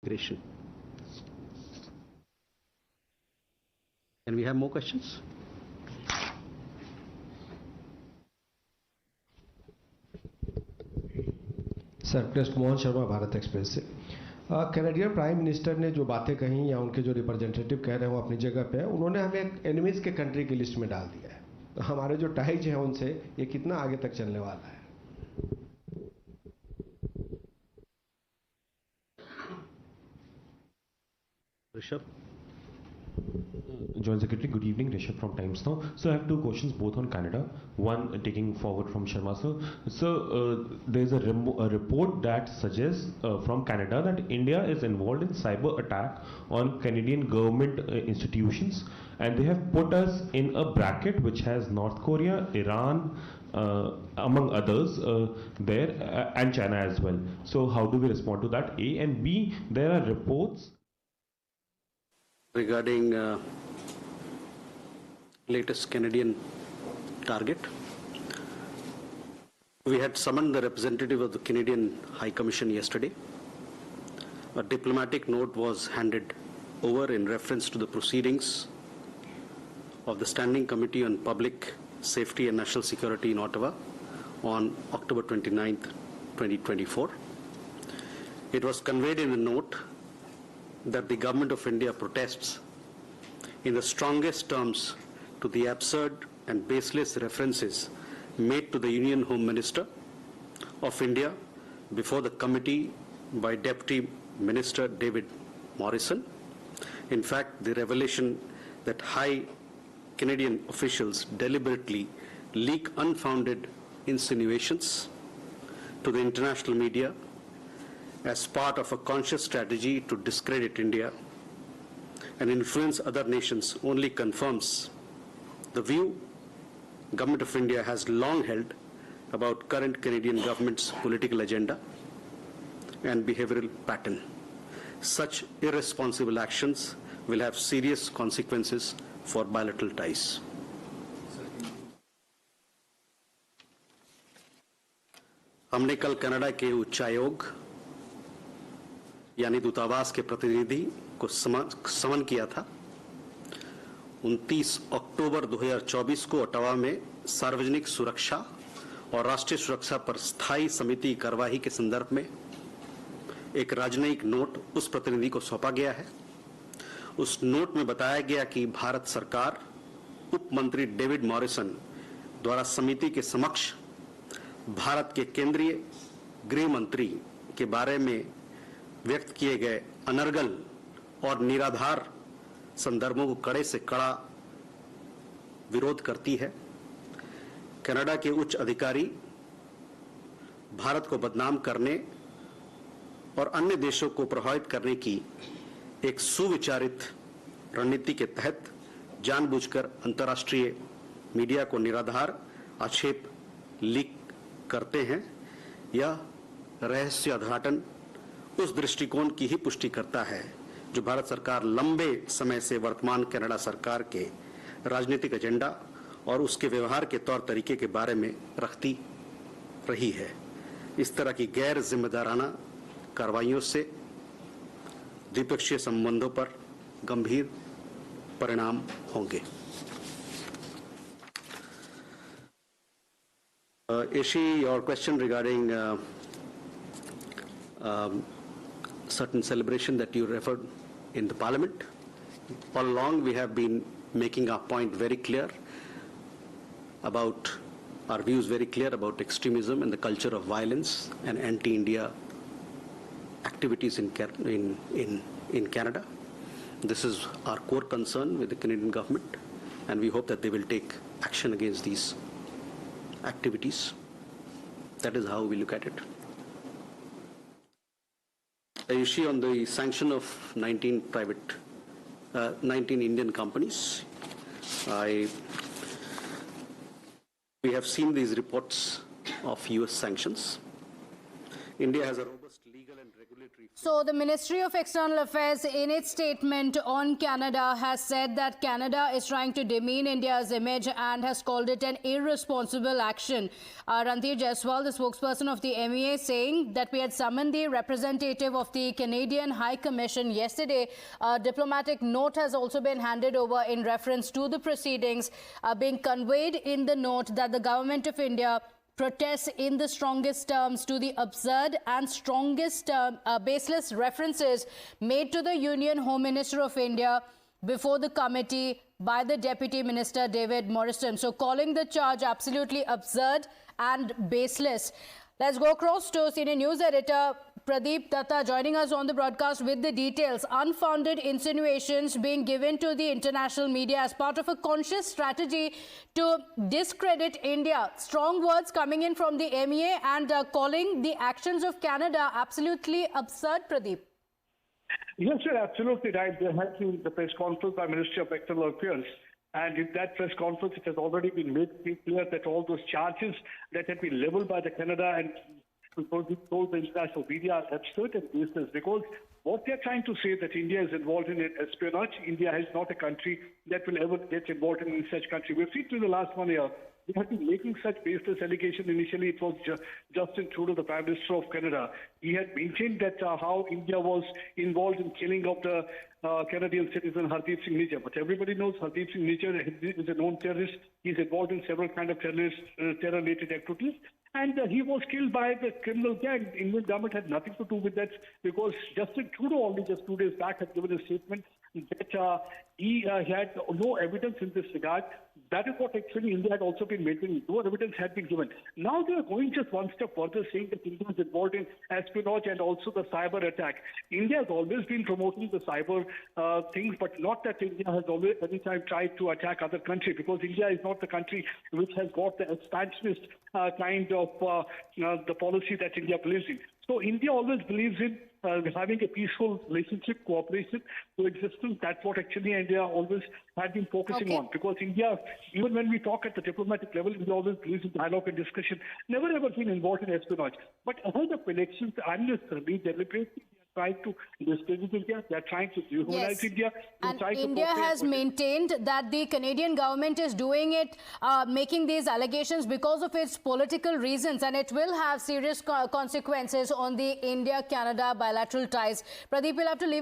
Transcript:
Can we have more questions? सरप्रेस्ट Mohan Sharma, Bharat express से। Canadian prime minister ने जो बातें कही या उनके जो रिप्रेजेंटेटिव कह रहे हैं वो अपनी जगह पे है। उन्होंने हमें एक एनिमीज के कंट्री की लिस्ट में डाल दिया है। तो हमारे जो टाइज हैं उनसे ये कितना आगे तक चलने वाला है? Rishabh. Joint Secretary, good evening. Rishabh from Times Now. So I have two questions, both on Canada. One taking forward from Sharma sir. So there is a report that suggests from Canada that India is involved in cyber attack on Canadian government institutions, and they have put us in a bracket which has North Korea, Iran, among others there, and China as well. So how do we respond to that? A, and B, there are reports regarding latest Canadian target. We had summoned the representative of the Canadian High Commission yesterday. A diplomatic note was handed over in reference to the proceedings of the Standing Committee on Public Safety and National Security in Ottawa on October 29th, 2024. It was conveyed in a note that the Government of India protests in the strongest terms to the absurd and baseless references made to the Union Home Minister of India before the committee by Deputy Minister David Morrison. In fact, the revelation that high Canadian officials deliberately leak unfounded insinuations to the international media as part of a conscious strategy to discredit India and influence other nations only confirms the view Government of India has long held about current Canadian government's political agenda and behavioral pattern. Such irresponsible actions will have serious consequences for bilateral ties. हमने कल Canada के उच्चायोग यानी दूतावास के प्रतिनिधि को समन किया था। 29 अक्टूबर 2024 को ओटावा में सार्वजनिक सुरक्षा और राष्ट्रीय सुरक्षा पर स्थायी समिति कार्यवाही के संदर्भ में एक राजनयिक नोट उस प्रतिनिधि को सौंपा गया है। उस नोट में बताया गया कि भारत सरकार उप मंत्री डेविड मॉरिसन द्वारा समिति के समक्ष भारत के केंद्रीय गृह मंत्री के बारे में व्यक्त किए गए अनर्गल और निराधार संदर्भों को कड़े से कड़ा विरोध करती है। कनाडा के उच्च अधिकारी भारत को बदनाम करने और अन्य देशों को प्रभावित करने की एक सुविचारित रणनीति के तहत जानबूझकर अंतर्राष्ट्रीय मीडिया को निराधार आक्षेप लीक करते हैं। यह रहस्य उद्घाटन उस दृष्टिकोण की ही पुष्टि करता है जो भारत सरकार लंबे समय से वर्तमान कनाडा सरकार के राजनीतिक एजेंडा और उसके व्यवहार के तौर तरीके के बारे में रखती रही है। इस तरह की गैर जिम्मेदाराना कार्रवाइयों से द्विपक्षीय संबंधों पर गंभीर परिणाम होंगे। Ishi, your question regarding certain celebration that you referred in the Parliament. All along we have been making our point very clear about our views very clear about extremism and the culture of violence and anti-India activities in Canada. This is our core concern with the Canadian government, and we hope that they will take action against these activities. That is how we look at it. The issue on the sanction of 19 Indian companies. We have seen these reports of US sanctions. India has a robust legal and regulatory So the Ministry of External Affairs in its statement on Canada has said that Canada is trying to demean India's image and has called it an irresponsible action. Randhir Jaiswal, the spokesperson of the MEA, saying that we had summoned the representative of the Canadian High Commission yesterday. A diplomatic note has also been handed over in reference to the proceedings, being conveyed in the note that the government of India protests in the strongest terms to the absurd and strongest baseless references made to the Union Home Minister of India before the committee by the Deputy Minister David Morrison. So calling the charge absolutely absurd and baseless. Let's go across to senior news editor Pradeep Datta joining us on the broadcast with the details. Unfounded insinuations being given to the international media as part of a conscious strategy to discredit India. Strong words coming in from the MEA and calling the actions of Canada absolutely absurd, Pradeep. Yes, you're absolutely right. There has been the press conference by Ministry of External Affairs. And in that press conference, it has already been made clear that all those charges that had been leveled by the Canada and told the international media are absurd and baseless, because what they're trying to say that India is involved in espionage. India is not a country that will ever get involved in such country. We've seen through the last 1 year, they have been making such baseless allegations. Initially, it was Justin Trudeau, the Prime Minister of Canada. He had maintained that how India was involved in killing of the Canadian citizen Hardeep Singh Nijjar. But everybody knows Hardeep Singh Nijjar is a known terrorist. He's involved in several kind of terror-related activities. And he was killed by the criminal gang. The Indian government had nothing to do with that, because Justin Trudeau only just 2 days back had given a statement that he had no evidence in this regard. That is what actually India had also been maintaining. No evidence had been given. Now they are going just one step further, saying that India is involved in espionage and also the cyber attack. India has always been promoting the cyber things, but not that India has always any time tried to attack other country, because India is not the country which has got the expansionist kind of the policy that India believes in. So India always believes in having a peaceful relationship, cooperation, coexistence. That's what actually India always had been focusing on. Because India, even when we talk at the diplomatic level, we always believe in dialogue and discussion. Never ever been involved in espionage. But ahead of elections, unnecessarily, deliberately, trying to discredit India, they are trying to dehumanize India. And India has maintained that the Canadian government is doing it, making these allegations because of its political reasons, and it will have serious consequences on the India-Canada bilateral ties. Pradeep, we'll have to leave